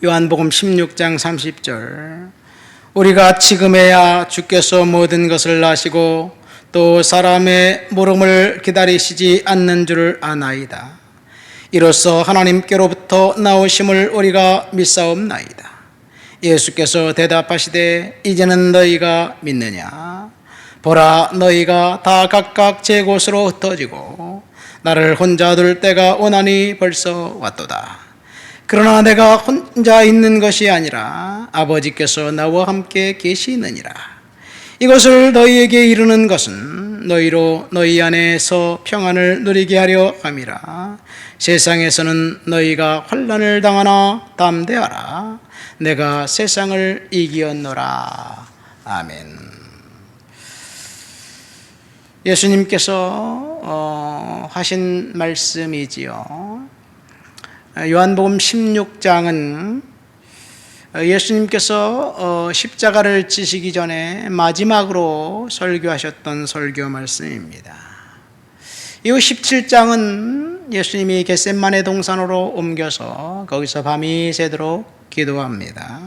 요한복음 16장 30절, 우리가 지금에야 주께서 모든 것을 아시고 또 사람의 물음을 기다리시지 않는 줄을 아나이다. 이로써 하나님께로부터 나오심을 우리가 믿사옵나이다. 예수께서 대답하시되 이제는 너희가 믿느냐? 보라, 너희가 다 각각 제 곳으로 흩어지고 나를 혼자 둘 때가 오나니 벌써 왔도다. 그러나 내가 혼자 있는 것이 아니라 아버지께서 나와 함께 계시느니라. 이것을 너희에게 이르는 것은 너희로 너희 안에서 평안을 누리게 하려 함이라. 세상에서는 너희가 환난을 당하나 담대하라. 내가 세상을 이기었노라. 아멘. 예수님께서 하신 말씀이지요. 요한복음 16장은 예수님께서 십자가를 지시기 전에 마지막으로 설교하셨던 설교 말씀입니다. 이후 17장은 예수님이 겟셋마네 동산으로 옮겨서 거기서 밤이 새도록 기도합니다.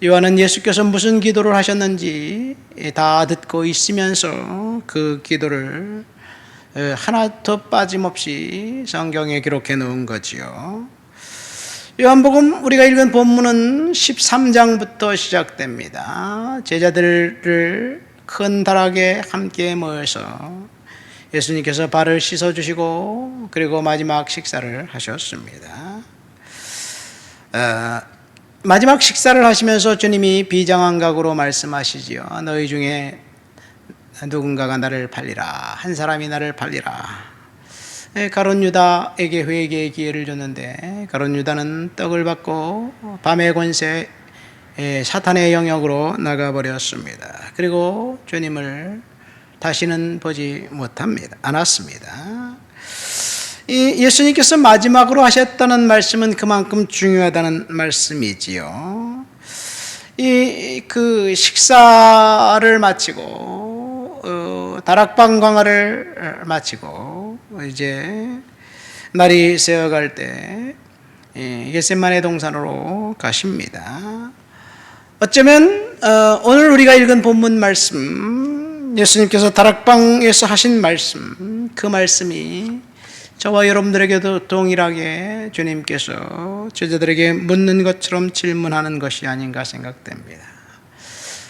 요한은 예수께서 무슨 기도를 하셨는지 다 듣고 있으면서 그 기도를 하나도 빠짐없이 성경에 기록해 놓은 거지요. 요한복음 우리가 읽은 본문은 13장부터 시작됩니다. 제자들을 큰 다락에 함께 모여서 예수님께서 발을 씻어주시고 그리고 마지막 식사를 하셨습니다. 마지막 식사를 하시면서 주님이 비장한 각오로 말씀하시지요. 너희 중에 누군가가 나를 팔리라. 한 사람이 나를 팔리라. 가룟 유다에게 회개의 기회를 줬는데 가룟 유다는 떡을 받고 밤의 권세 사탄의 영역으로 나가버렸습니다. 그리고 주님을 다시는 보지 않았습니다. 예수님께서 마지막으로 하셨다는 말씀은 그만큼 중요하다는 말씀이지요. 그 식사를 마치고 다락방 광화를 마치고 이제 날이 새어갈 때 겟셋마네 동산으로 가십니다. 어쩌면 오늘 우리가 읽은 본문 말씀, 예수님께서 다락방에서 하신 말씀, 그 말씀이 저와 여러분들에게도 동일하게 주님께서 제자들에게 묻는 것처럼 질문하는 것이 아닌가 생각됩니다.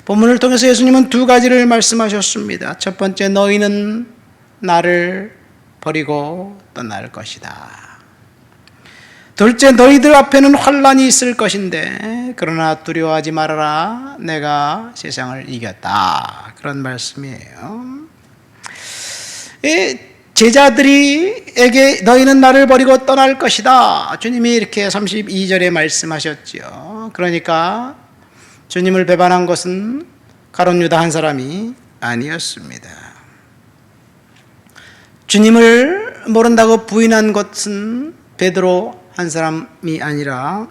본문을 통해서 예수님은 두 가지를 말씀하셨습니다. 첫 번째, 너희는 나를 버리고 떠날 것이다. 둘째, 너희들 앞에는 환난이 있을 것인데 그러나 두려워하지 말아라. 내가 세상을 이겼다. 그런 말씀이에요. 제자들에게 너희는 나를 버리고 떠날 것이다. 주님이 이렇게 32절에 말씀하셨죠. 그러니까 주님을 배반한 것은 가룟 유다 한 사람이 아니었습니다. 주님을 모른다고 부인한 것은 베드로 한 사람이 아니라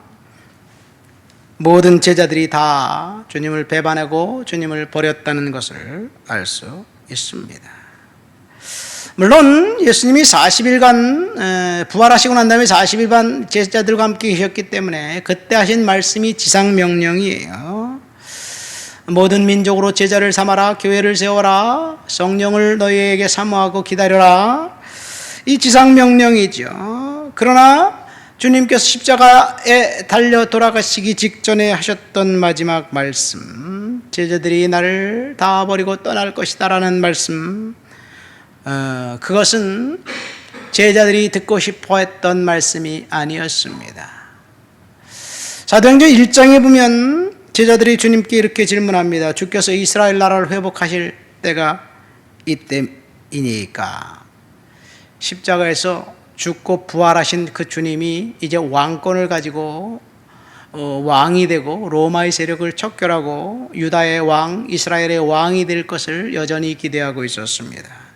모든 제자들이 다 주님을 배반하고 주님을 버렸다는 것을 알 수 있습니다. 물론 예수님이 40일간 부활하시고 난 다음에 40일간 제자들과 함께 계셨기 때문에 그때 하신 말씀이 지상명령이에요. 모든 민족으로 제자를 삼아라. 교회를 세워라. 성령을 너희에게 사모하고 기다려라. 이 지상명령이죠. 그러나 주님께서 십자가에 달려 돌아가시기 직전에 하셨던 마지막 말씀, 제자들이 나를 다 버리고 떠날 것이다 라는 말씀, 그것은 제자들이 듣고 싶어 했던 말씀이 아니었습니다. 사도행전 1장에 보면 제자들이 주님께 이렇게 질문합니다. 주께서 이스라엘 나라를 회복하실 때가 이때이니까. 십자가에서 죽고 부활하신 그 주님이 이제 왕권을 가지고 왕이 되고 로마의 세력을 척결하고 유다의 왕, 이스라엘의 왕이 될 것을 여전히 기대하고 있었습니다.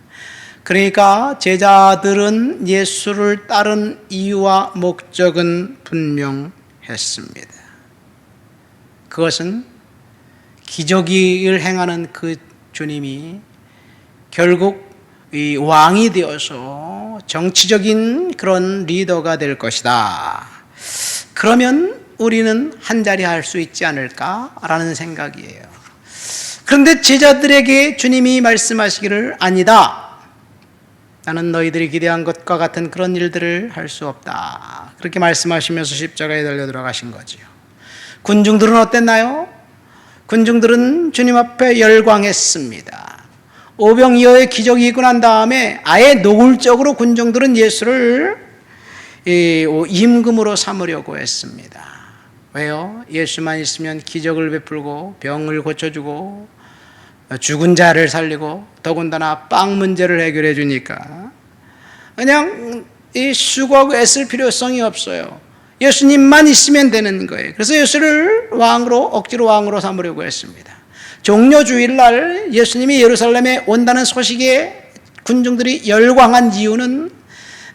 그러니까 제자들은 예수를 따른 이유와 목적은 분명했습니다. 그것은 기적을 행하는 그 주님이 결국 이 왕이 되어서 정치적인 그런 리더가 될 것이다. 그러면 우리는 한자리 할 수 있지 않을까라는 생각이에요. 그런데 제자들에게 주님이 말씀하시기를 아니다. 나는 너희들이 기대한 것과 같은 그런 일들을 할 수 없다. 그렇게 말씀하시면서 십자가에 달려 들어가신 거지요. 군중들은 어땠나요? 군중들은 주님 앞에 열광했습니다. 오병이어의 기적이 있고 난 다음에 아예 노골적으로 군중들은 예수를 임금으로 삼으려고 했습니다. 왜요? 예수만 있으면 기적을 베풀고 병을 고쳐주고 죽은 자를 살리고 더군다나 빵 문제를 해결해 주니까 그냥 수고하고 애쓸 필요성이 없어요. 예수님만 있으면 되는 거예요. 그래서 예수를 억지로 왕으로 삼으려고 했습니다. 종려 주일날 예수님이 예루살렘에 온다는 소식에 군중들이 열광한 이유는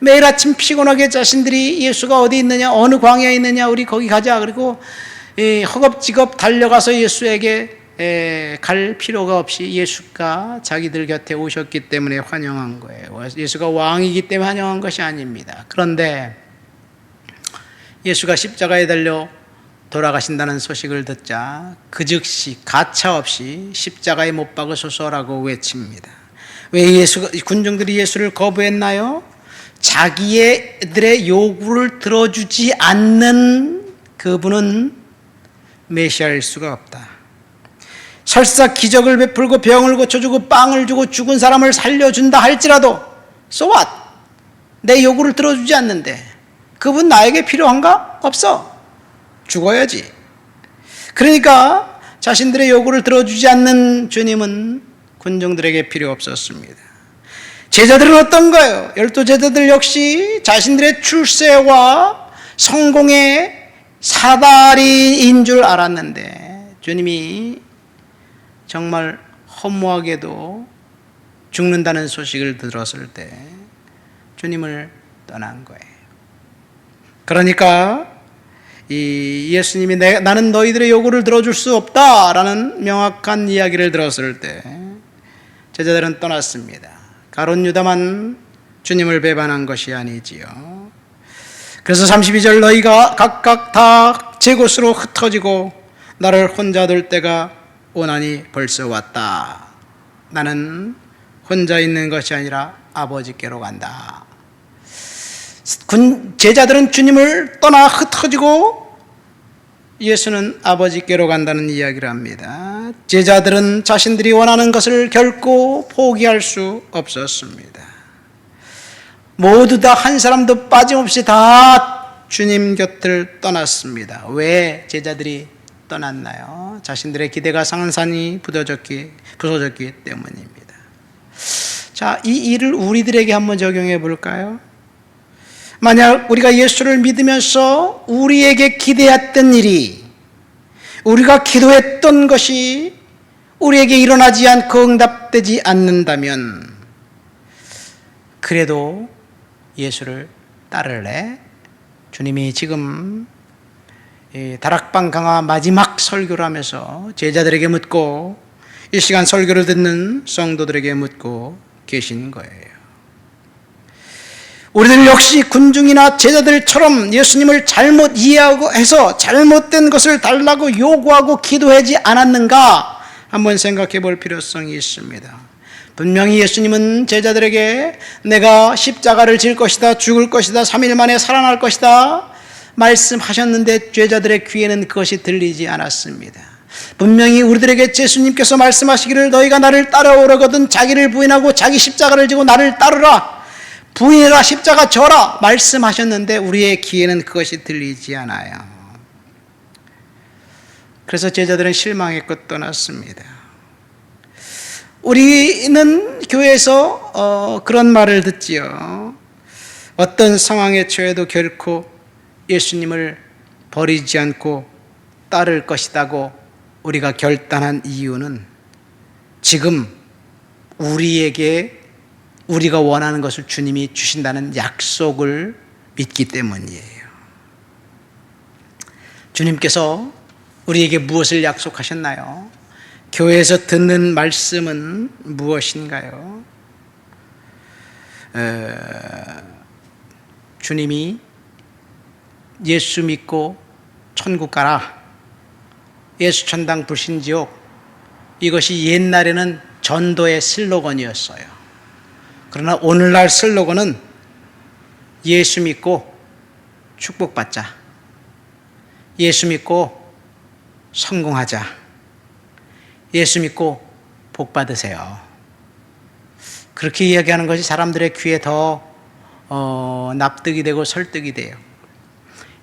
매일 아침 피곤하게 자신들이 예수가 어디 있느냐, 어느 광야에 있느냐, 우리 거기 가자. 그리고 허겁지겁 달려가서 예수에게 갈 필요가 없이 예수가 자기들 곁에 오셨기 때문에 환영한 거예요. 예수가 왕이기 때문에 환영한 것이 아닙니다. 그런데 예수가 십자가에 달려 돌아가신다는 소식을 듣자 그 즉시 가차없이 십자가에 못 박으소서라고 외칩니다. 왜 군중들이 예수를 거부했나요? 자기들의 요구를 들어주지 않는 그분은 메시아일 수가 없다. 설사 기적을 베풀고 병을 고쳐주고 빵을 주고 죽은 사람을 살려준다 할지라도 so what? 내 요구를 들어주지 않는데 그분 나에게 필요한가? 없어. 죽어야지. 그러니까 자신들의 요구를 들어주지 않는 주님은 군중들에게 필요 없었습니다. 제자들은 어떤가요? 12제자들 역시 자신들의 출세와 성공의 사다리인 줄 알았는데 주님이 정말 허무하게도 죽는다는 소식을 들었을 때 주님을 떠난 거예요. 그러니까 예수님이 나는 너희들의 요구를 들어줄 수 없다라는 명확한 이야기를 들었을 때 제자들은 떠났습니다. 가룟 유다만 주님을 배반한 것이 아니지요. 그래서 32절 너희가 각각 다 제 곳으로 흩어지고 나를 혼자 둘 때가 오나니 벌써 왔다. 나는 혼자 있는 것이 아니라 아버지께로 간다. 제자들은 주님을 떠나 흩어지고 예수는 아버지께로 간다는 이야기를 합니다. 제자들은 자신들이 원하는 것을 결코 포기할 수 없었습니다. 모두 다 한 사람도 빠짐없이 다 주님 곁을 떠났습니다. 왜 제자들이 떠났나요? 자신들의 기대가 산산이 부서졌기 때문입니다. 자, 이 일을 우리들에게 한번 적용해 볼까요? 만약 우리가 예수를 믿으면서 우리에게 기대했던 일이, 우리가 기도했던 것이 우리에게 일어나지 않고 응답되지 않는다면 그래도 예수를 따를래? 주님이 지금 다락방 강화 마지막 설교를 하면서 제자들에게 묻고 이 시간 설교를 듣는 성도들에게 묻고 계신 거예요. 우리들 역시 군중이나 제자들처럼 예수님을 잘못 이해하고 해서 잘못된 것을 달라고 요구하고 기도하지 않았는가 한번 생각해 볼 필요성이 있습니다. 분명히 예수님은 제자들에게 내가 십자가를 질 것이다, 죽을 것이다, 3일 만에 살아날 것이다 말씀하셨는데 제자들의 귀에는 그것이 들리지 않았습니다. 분명히 우리들에게 예수님께서 말씀하시기를 너희가 나를 따라오려거든 자기를 부인하고 자기 십자가를 지고 나를 따르라, 부인해라, 십자가 져라 말씀하셨는데 우리의 귀에는 그것이 들리지 않아요. 그래서 제자들은 실망했고 떠났습니다. 우리는 교회에서 그런 말을 듣지요. 어떤 상황에 처해도 결코 예수님을 버리지 않고 따를 것이라고 우리가 결단한 이유는 지금 우리에게 우리가 원하는 것을 주님이 주신다는 약속을 믿기 때문이에요. 주님께서 우리에게 무엇을 약속하셨나요? 교회에서 듣는 말씀은 무엇인가요? 주님이 예수 믿고 천국 가라, 예수 천당 불신지옥, 이것이 옛날에는 전도의 슬로건이었어요. 그러나 오늘날 슬로건은 예수 믿고 축복받자, 예수 믿고 성공하자, 예수 믿고 복 받으세요. 그렇게 이야기하는 것이 사람들의 귀에 더 납득이 되고 설득이 돼요.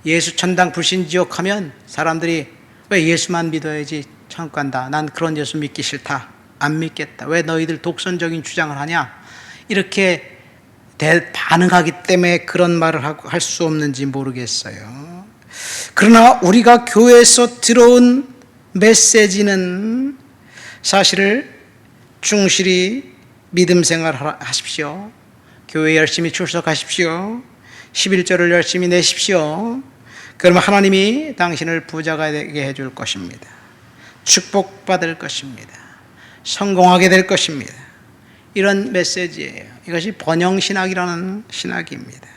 예수 천당 불신지옥 하면 사람들이 왜 예수만 믿어야지 천국 간다, 난 그런 예수 믿기 싫다, 안 믿겠다, 왜 너희들 독선적인 주장을 하냐, 이렇게 반응하기 때문에 그런 말을 할 수 없는지 모르겠어요. 그러나 우리가 교회에서 들어온 메시지는 사실을 충실히 믿음 생활 하십시오, 교회 열심히 출석하십시오, 11조를 열심히 내십시오. 그러면 하나님이 당신을 부자가 되게 해줄 것입니다. 축복받을 것입니다. 성공하게 될 것입니다. 이런 메시지예요. 이것이 번영신학이라는 신학입니다.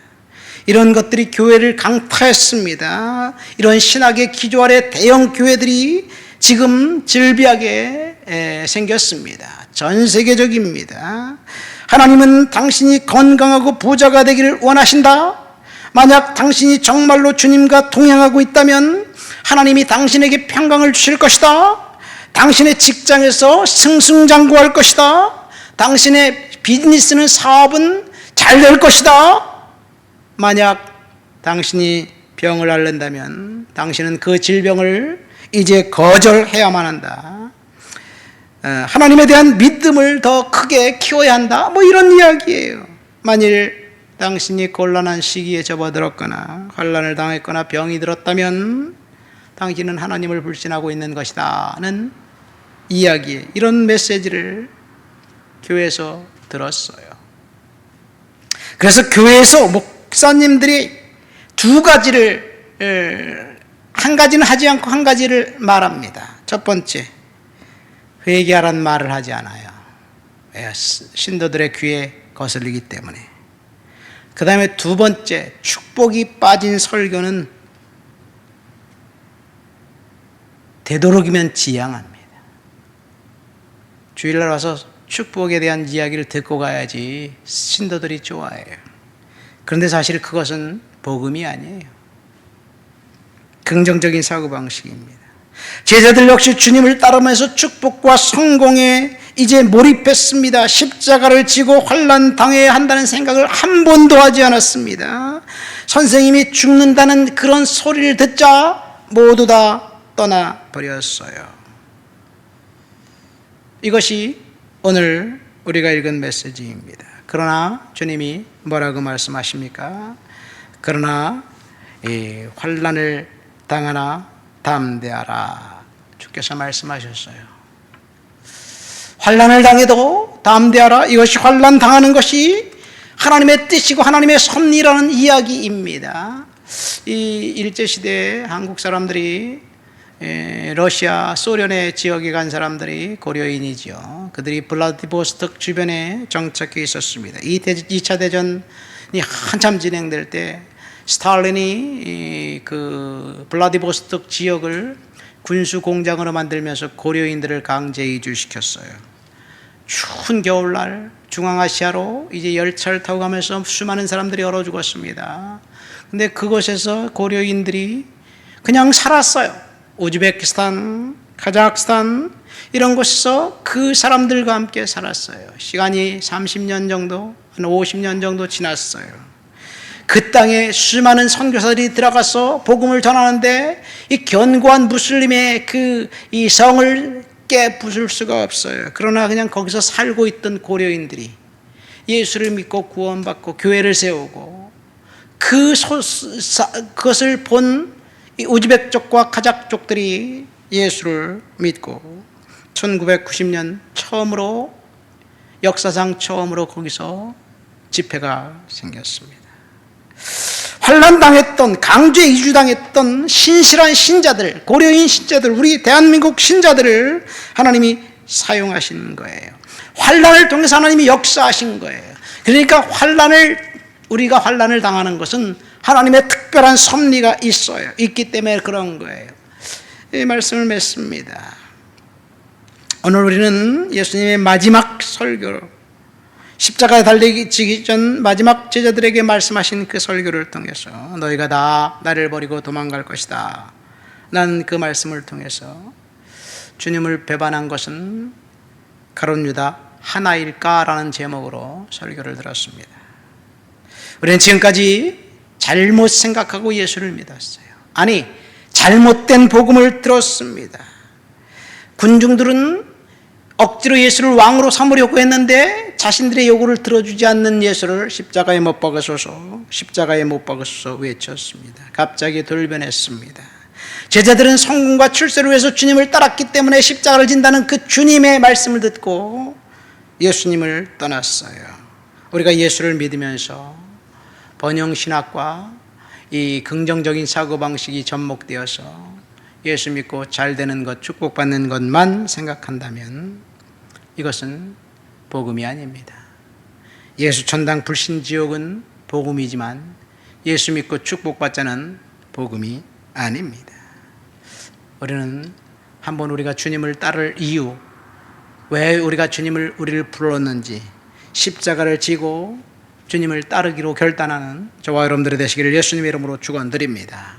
이런 것들이 교회를 강타했습니다. 이런 신학의 기조 아래 대형 교회들이 지금 즐비하게 생겼습니다. 전 세계적입니다. 하나님은 당신이 건강하고 부자가 되기를 원하신다. 만약 당신이 정말로 주님과 동행하고 있다면 하나님이 당신에게 평강을 주실 것이다. 당신의 직장에서 승승장구할 것이다. 당신의 비즈니스는, 사업은 잘 될 것이다. 만약 당신이 병을 앓는다면 당신은 그 질병을 이제 거절해야만 한다. 하나님에 대한 믿음을 더 크게 키워야 한다. 이런 이야기예요. 만일 당신이 곤란한 시기에 접어들었거나 환난을 당했거나 병이 들었다면 당신은 하나님을 불신하고 있는 것이다는 이야기에 이런 메시지를 교회에서 들었어요. 그래서 교회에서 목사님들이 두 가지를, 한 가지는 하지 않고 한 가지를 말합니다. 첫 번째, 회개하라는 말을 하지 않아요. 신도들의 귀에 거슬리기 때문에. 그 다음에 두 번째, 축복이 빠진 설교는 되도록이면 지양합니다. 주일날 와서 축복에 대한 이야기를 듣고 가야지 신도들이 좋아해요. 그런데 사실 그것은 복음이 아니에요. 긍정적인 사고방식입니다. 제자들 역시 주님을 따르면서 축복과 성공에 이제 몰입했습니다. 십자가를 지고 환난 당해야 한다는 생각을 한 번도 하지 않았습니다. 선생님이 죽는다는 그런 소리를 듣자 모두 다 떠나버렸어요. 이것이 오늘 우리가 읽은 메시지입니다. 그러나 주님이 뭐라고 말씀하십니까? 그러나 이 환난을 당하나 담대하라. 주께서 말씀하셨어요. 환난을 당해도 담대하라. 이것이 환난 당하는 것이 하나님의 뜻이고 하나님의 섭리라는 이야기입니다. 이 일제시대에 한국 사람들이 러시아, 소련의 지역에 간 사람들이 고려인이죠. 그들이 블라디보스톡 주변에 정착해 있었습니다. 2차 대전이 한참 진행될 때 스탈린이 그 블라디보스톡 지역을 군수 공장으로 만들면서 고려인들을 강제 이주시켰어요. 추운 겨울날 중앙아시아로 이제 열차를 타고 가면서 수많은 사람들이 얼어 죽었습니다. 근데 그곳에서 고려인들이 그냥 살았어요. 우즈베키스탄, 카자흐스탄 이런 곳에서 그 사람들과 함께 살았어요. 시간이 30년 정도, 한 50년 정도 지났어요. 그 땅에 수많은 선교사들이 들어가서 복음을 전하는데 이 견고한 무슬림의 이 성을 깨부술 수가 없어요. 그러나 그냥 거기서 살고 있던 고려인들이 예수를 믿고 구원받고 교회를 세우고 그것을 본 이 우즈벡 카자흐 쪽들이 예수를 믿고 1990년 처음으로 역사상 처음으로 거기서 집회가 생겼습니다. 환난당했던 강제 이주당했던 신실한 신자들, 고려인 신자들, 우리 대한민국 신자들을 하나님이 사용하신 거예요. 환난을 통해서 하나님이 역사하신 거예요. 그러니까 우리가 환난을 당하는 것은 하나님의 특별한 섭리가 있기 때문에 그런 거예요. 이 말씀을 맺습니다. 오늘 우리는 예수님의 마지막 설교, 십자가에 달리기 전 마지막 제자들에게 말씀하신 그 설교를 통해서 너희가 다 나를 버리고 도망갈 것이다. 난 그 말씀을 통해서 주님을 배반한 것은 가룟 유다 하나일까라는 제목으로 설교를 들었습니다. 우리는 지금까지 잘못 생각하고 예수를 믿었어요. 아니, 잘못된 복음을 들었습니다. 군중들은 억지로 예수를 왕으로 삼으려고 했는데 자신들의 요구를 들어주지 않는 예수를 십자가에 못 박으소서, 십자가에 못 박으소서 외쳤습니다. 갑자기 돌변했습니다. 제자들은 성공과 출세를 위해서 주님을 따랐기 때문에 십자가를 진다는 그 주님의 말씀을 듣고 예수님을 떠났어요. 우리가 예수를 믿으면서 번영신학과 이 긍정적인 사고방식이 접목되어서 예수 믿고 잘 되는 것, 축복받는 것만 생각한다면 이것은 복음이 아닙니다. 예수 천당 불신 지옥은 복음이지만 예수 믿고 축복받자는 복음이 아닙니다. 우리는 한번 우리가 주님을 따를 이유, 왜 우리가 우리를 불렀는지 십자가를 지고 주님을 따르기로 결단하는 저와 여러분들이 되시기를 예수님의 이름으로 축원드립니다.